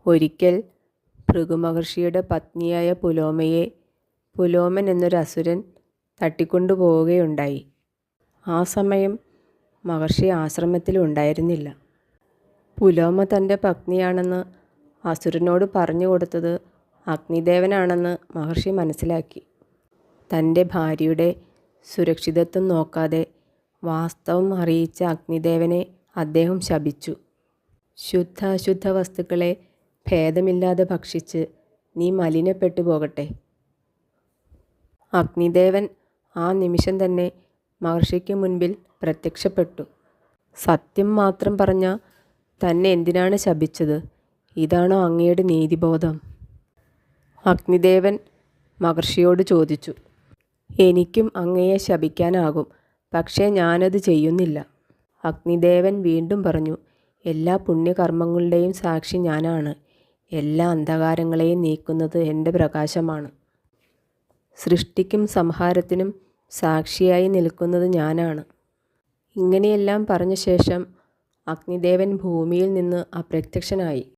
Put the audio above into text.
ഒരിക്കൽ ഭൃഗുമഹർഷിയുടെ പത്നിയായ പുലോമയെ പുലോമൻ എന്നൊരു അസുരൻ തട്ടിക്കൊണ്ടുപോവുകയുണ്ടായി. ആ സമയം മഹർഷി ആശ്രമത്തിൽ ഉണ്ടായിരുന്നില്ല. പുലോമ തൻ്റെ പത്നിയാണെന്ന് അസുരനോട് പറഞ്ഞു കൊടുത്തത് അഗ്നിദേവനാണെന്ന് മഹർഷി മനസ്സിലാക്കി. തൻ്റെ ഭാര്യയുടെ സുരക്ഷിതത്വം നോക്കാതെ വാസ്തവം അറിയിച്ച അഗ്നിദേവനെ അദ്ദേഹം ശപിച്ചു. ശുദ്ധ അശുദ്ധ വസ്തുക്കളെ ഭേദമില്ലാതെ ഭക്ഷിച്ച് നീ മലിനപ്പെട്ടു പോകട്ടെ. അഗ്നിദേവൻ ആ നിമിഷം തന്നെ മഹർഷിക്ക് മുൻപിൽ പ്രത്യക്ഷപ്പെട്ടു. സത്യം മാത്രം പറഞ്ഞ തന്നെ എന്തിനാണ് ശപിച്ചത്? ഇതാണോ അങ്ങയുടെ നീതിബോധം? അഗ്നിദേവൻ മഹർഷിയോട് ചോദിച്ചു. എനിക്കും അങ്ങയെ ശപിക്കാനാകും, പക്ഷേ ഞാനത് ചെയ്യുന്നില്ല. അഗ്നിദേവൻ വീണ്ടും പറഞ്ഞു. എല്ലാ പുണ്യകർമ്മങ്ങളുടെയും സാക്ഷി ഞാനാണ്. എല്ലാ അന്ധകാരങ്ങളെയും നീക്കുന്നത് എൻ്റെ പ്രകാശമാണ്. സൃഷ്ടിക്കും സംഹാരത്തിനും സാക്ഷിയായി നിൽക്കുന്നത് ഞാനാണ്. ഇങ്ങനെയെല്ലാം പറഞ്ഞ ശേഷം അഗ്നിദേവൻ ഭൂമിയിൽ നിന്ന് അപ്രത്യക്ഷനായി.